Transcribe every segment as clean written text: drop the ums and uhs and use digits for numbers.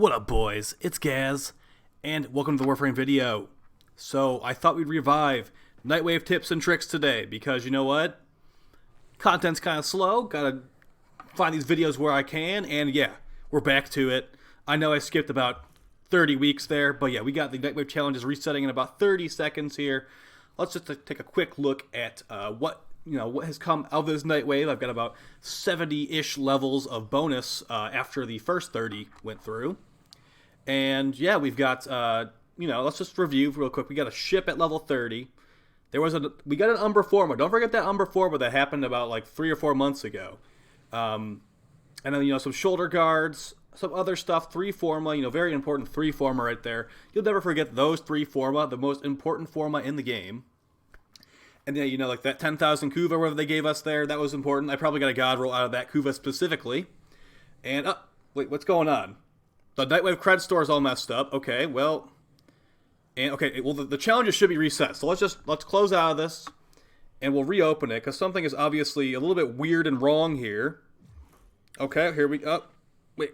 What up, boys? It's Gaz, and welcome to the Warframe video. So, I thought we'd revive Nightwave tips and tricks today, because you know what? Content's kind of slow, gotta find these videos where I can, and yeah, we're back to it. I know I skipped about 30 weeks there, but yeah, we got the Nightwave challenges resetting in about 30 seconds here. Let's just take a quick look at what has come out of this Nightwave. I've got about 70-ish levels of bonus after the first 30 went through. And yeah, we've got, let's just review real quick. We got a ship at level 30. We got an Umbra Forma. Don't forget that Umbra Forma that happened about like 3 or 4 months ago. And then, some shoulder guards, some other stuff, 3 Forma, very important 3 Forma right there. You'll never forget those 3 Forma, the most important Forma in the game. And then, like that 10,000 Kuva, whatever they gave us there, that was important. I probably got a God roll out of that Kuva specifically. And, wait, what's going on? The Nightwave cred store is all messed up. Okay, well, the challenges should be reset. So let's close out of this, and we'll reopen it, because something is obviously a little bit weird and wrong here. Okay, here we go. Wait,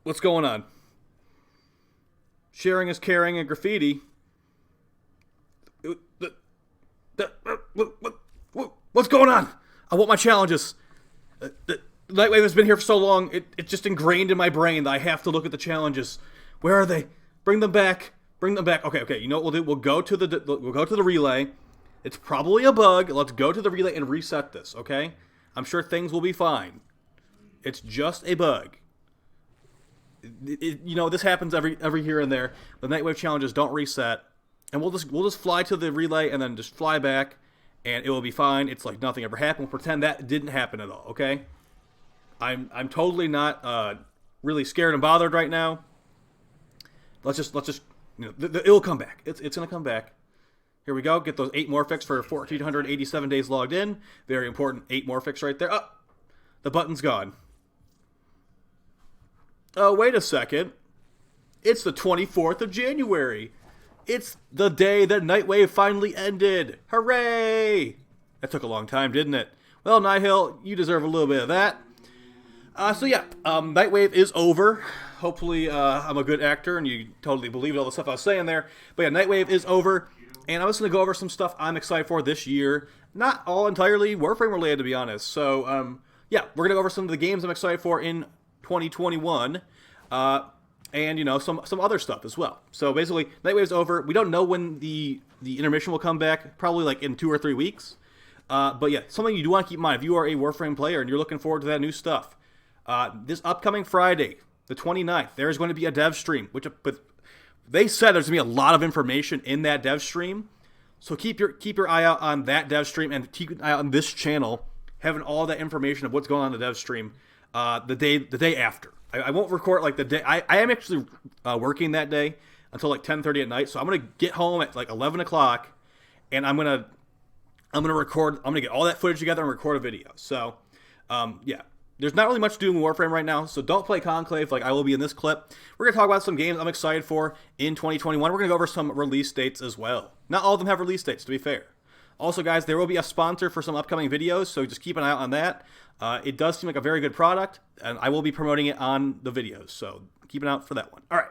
what's going on? Sharing is caring and graffiti. What's going on? I want my challenges. Nightwave has been here for so long, it's just ingrained in my brain that I have to look at the challenges. Where are they? Bring them back. Bring them back. Okay. You know what we'll do? We'll go to the relay. It's probably a bug. Let's go to the relay and reset this. Okay. I'm sure things will be fine. It's just a bug. This happens every here and there. The Nightwave challenges don't reset, and we'll just fly to the relay and then just fly back, and it will be fine. It's like nothing ever happened. We'll pretend that didn't happen at all. Okay. I'm totally not really scared and bothered right now. Let's just it'll come back. It's gonna come back. Here we go. Get those 8 Morphix for 1,487 days logged in. Very important 8 Morphix right there. Oh, the button's gone. Oh, wait a second. It's the 24th of January. It's the day that Nightwave finally ended. Hooray! That took a long time, didn't it? Well, Nihil, you deserve a little bit of that. Nightwave is over. Hopefully, I'm a good actor and you totally believed all the stuff I was saying there. But yeah, Nightwave is over, and I'm just going to go over some stuff I'm excited for this year. Not all entirely Warframe related, to be honest. So, we're going to go over some of the games I'm excited for in 2021, and, some other stuff as well. So, basically, Nightwave's over. We don't know when the intermission will come back, probably like in 2 or 3 weeks. But yeah, something you do want to keep in mind if you are a Warframe player and you're looking forward to that new stuff. This upcoming Friday, the 29th, there's going to be a dev stream, but they said there's going to be a lot of information in that dev stream. So keep your eye out on that dev stream, and keep an eye out on this channel, having all that information of what's going on in the dev stream the day after. I won't record like the day. I am actually working that day until like 10:30 at night, so I'm going to get home at like 11 o'clock, and I'm going to record. I'm going to get all that footage together and record a video. So, There's not really much to do in Warframe right now, so don't play Conclave like I will be in this clip. We're going to talk about some games I'm excited for in 2021. We're going to go over some release dates as well. Not all of them have release dates, to be fair. Also, guys, there will be a sponsor for some upcoming videos, so just keep an eye out on that. It does seem like a very good product, and I will be promoting it on the videos, so keep an eye out for that one. All right,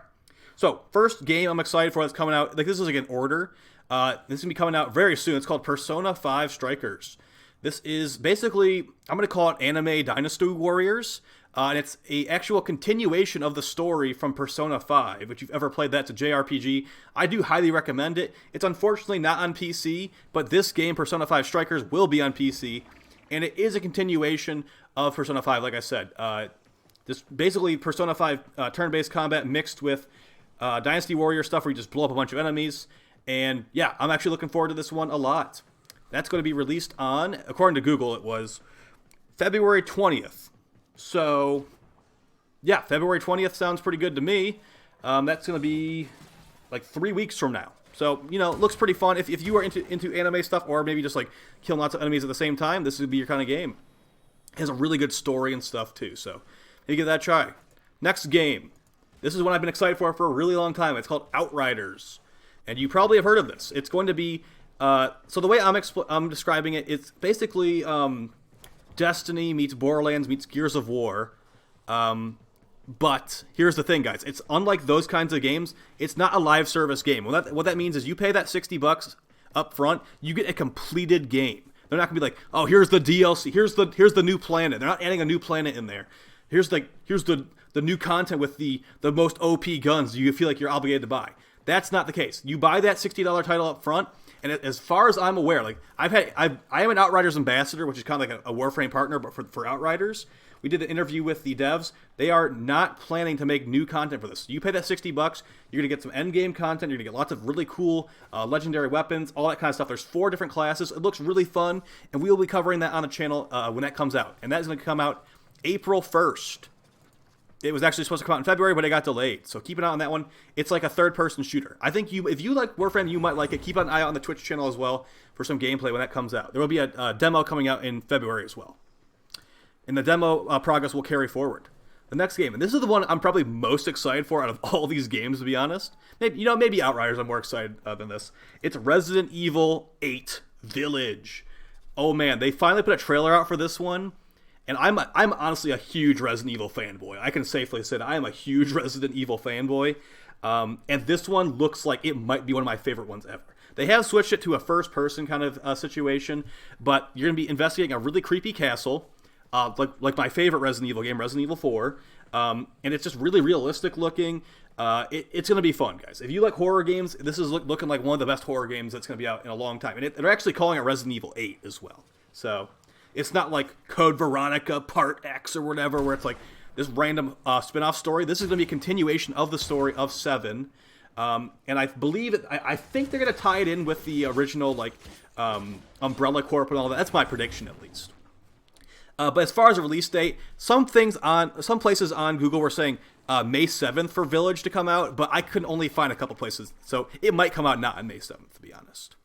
so first game I'm excited for that's coming out, like this is like an order. This is going to be coming out very soon. It's called Persona 5 Strikers. This is basically, I'm going to call it Anime Dynasty Warriors, and it's a actual continuation of the story from Persona 5. If you've ever played that, it's a JRPG. I do highly recommend it. It's unfortunately not on PC, but this game, Persona 5 Strikers, will be on PC, and it is a continuation of Persona 5, like I said. This basically Persona 5 turn-based combat mixed with Dynasty Warrior stuff where you just blow up a bunch of enemies, and yeah, I'm actually looking forward to this one a lot. That's going to be released on, according to Google, it was February 20th. So, yeah, February 20th sounds pretty good to me. That's going to be like 3 weeks from now. So, it looks pretty fun. If you are into anime stuff, or maybe just like killing lots of enemies at the same time, this would be your kind of game. It has a really good story and stuff too, so maybe give that a try. Next game. This is one I've been excited for a really long time. It's called Outriders. And you probably have heard of this. It's going to be... so the way I'm describing it, it's basically Destiny meets Borderlands meets Gears of War, But here's the thing, guys. It's unlike those kinds of games. It's not a live service game. What that means is you pay that $60 up front, you get a completed game. They're not gonna be like, oh, here's the DLC, here's the new planet. They're not adding a new planet in there. Here's the new content with the most OP guns you feel like you're obligated to buy. That's not the case. You buy that $60 title up front, and as far as I'm aware, like I am an Outriders ambassador, which is kind of like a Warframe partner, but for Outriders. We did an interview with the devs. They are not planning to make new content for this. You pay that $60, you're going to get some endgame content. You're going to get lots of really cool legendary weapons, all that kind of stuff. There's 4 different classes. It looks really fun, and we will be covering that on the channel when that comes out. And that is going to come out April 1st. It was actually supposed to come out in February, but it got delayed. So keep an eye on that one. It's like a third-person shooter. I think if you like Warframe, you might like it. Keep an eye out on the Twitch channel as well for some gameplay when that comes out. There will be a demo coming out in February as well. And the demo progress will carry forward. The next game, and this is the one I'm probably most excited for out of all these games, to be honest. Maybe Outriders I'm more excited than this. It's Resident Evil 8 Village. Oh man, they finally put a trailer out for this one. And I'm honestly a huge Resident Evil fanboy. I can safely say that I am a huge Resident Evil fanboy. And this one looks like it might be one of my favorite ones ever. They have switched it to a first-person kind of situation, but you're going to be investigating a really creepy castle. Like my favorite Resident Evil game, Resident Evil 4, and it's just really realistic looking. It's going to be fun, guys. If you like horror games, this is looking like one of the best horror games that's going to be out in a long time. And they're actually calling it Resident Evil 8 as well. So it's not like Code Veronica Part X or whatever, where it's like this random spin-off story. This is going to be a continuation of the story of 7. And I believe I think they're going to tie it in with the original Umbrella Corp and all that. That's my prediction, at least. But as far as a release date, some places on Google were saying May 7th for Village to come out, but I could only find a couple places, so it might come out not on May 7th, to be honest.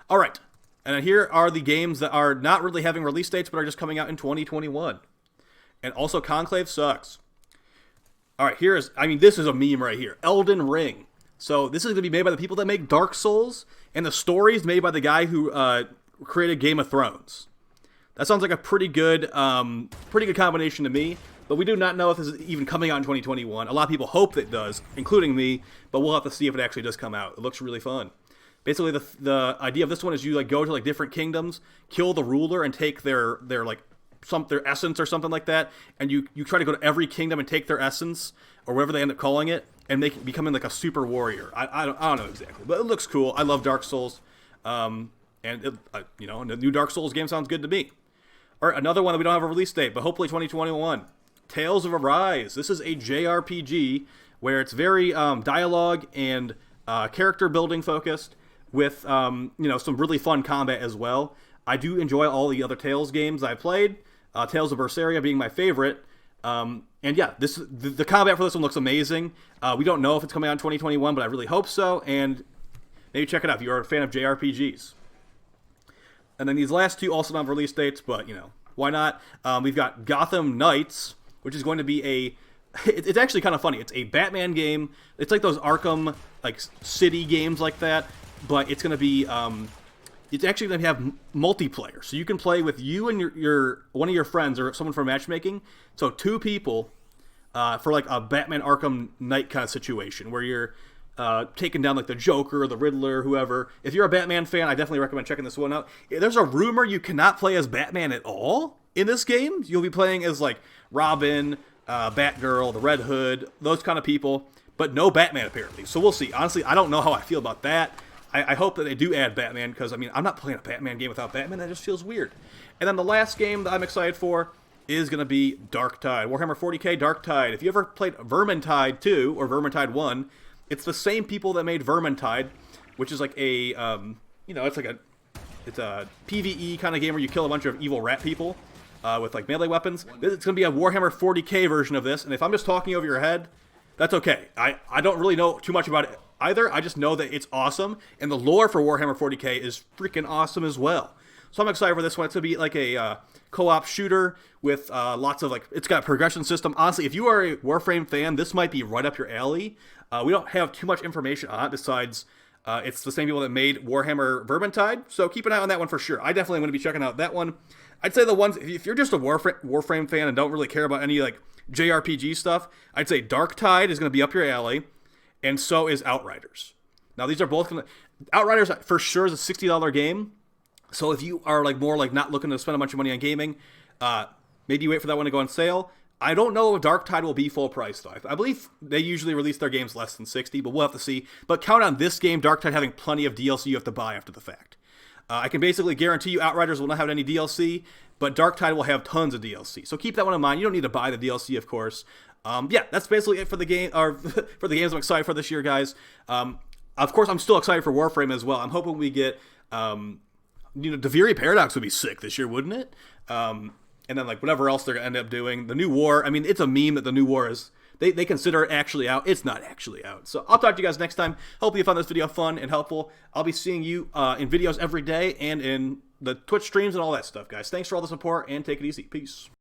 All right, and here are the games that are not really having release dates, but are just coming out in 2021. And also, Conclave sucks. All right, this is a meme right here. Elden Ring. So this is going to be made by the people that make Dark Souls, and the story is made by the guy who created Game of Thrones. That sounds like a pretty good combination to me, but we do not know if this is even coming out in 2021. A lot of people hope it does, including me, but we'll have to see if it actually does come out. It looks really fun. Basically, the idea of this one is you go to different kingdoms, kill the ruler, and take their essence or something like that, and you try to go to every kingdom and take their essence or whatever they end up calling it, and becoming like a super warrior. I don't know exactly, but it looks cool. I love Dark Souls, and the new Dark Souls game sounds good to me. All right, another one that we don't have a release date, but hopefully 2021. Tales of Arise. This is a JRPG where it's very dialogue and character building focused with some really fun combat as well. I do enjoy all the other Tales games I played. Tales of Berseria being my favorite. And yeah, the combat for this one looks amazing. We don't know if it's coming out in 2021, but I really hope so. And maybe check it out if you're a fan of JRPGs. And then these last two also don't have release dates, but, why not? We've got Gotham Knights, which is going to be it's actually kind of funny. It's a Batman game. It's like those Arkham, city games like that, but it's going to be, it's actually going to have multiplayer. So you can play with you and your one of your friends or someone for matchmaking. So 2 people for a Batman Arkham Knight kind of situation where you're taking down the Joker, the Riddler, whoever. If you're a Batman fan, I definitely recommend checking this one out. There's a rumor you cannot play as Batman at all in this game. You'll be playing as Robin, Batgirl, the Red Hood, those kind of people, but no Batman apparently. So we'll see. Honestly, I don't know how I feel about that. I hope that they do add Batman because I'm not playing a Batman game without Batman. That just feels weird. And then the last game that I'm excited for is going to be Darktide, Warhammer 40k Darktide. If you ever played Vermintide 2 or Vermintide 1, it's the same people that made Vermintide, which is it's a PvE kind of game where you kill a bunch of evil rat people with melee weapons. It's going to be a Warhammer 40k version of this, and if I'm just talking over your head, that's okay. I don't really know too much about it either. I just know that it's awesome, and the lore for Warhammer 40k is freaking awesome as well. So I'm excited for this one. It's going to be like a co-op shooter with lots of it's got a progression system. Honestly, if you are a Warframe fan, this might be right up your alley. We don't have too much information on it besides It's the same people that made Warhammer Vermintide, so keep an eye on that one for sure. I definitely am going to be checking out that one. I'd say the ones, if you're just a Warframe fan and don't really care about any like JRPG stuff, I'd say Darktide is going to be up your alley, and so is Outriders. Now these are both going to, Outriders for sure is a $60 game, so if you are like more like not looking to spend a bunch of money on gaming, maybe wait for that one to go on sale. I don't know if Darktide will be full price though. I believe they usually release their games less than 60, but we'll have to see. But count on this game, Darktide, having plenty of DLC you have to buy after the fact. I can basically guarantee you Outriders will not have any DLC, but Darktide will have tons of DLC. So keep that one in mind. You don't need to buy the DLC, of course. Yeah, that's basically it for the game, or for the games I'm excited for this year, guys. Of course, I'm still excited for Warframe as well. I'm hoping we get, Deviri Paradox would be sick this year, wouldn't it? And then like whatever else they're gonna end up doing. The new war, I mean, it's a meme that the new war is, they consider it actually out. It's not actually out. So I'll talk to you guys next time. Hopefully you found this video fun and helpful. I'll be seeing you in videos every day and in the Twitch streams and all that stuff, guys. Thanks for all the support and take it easy. Peace.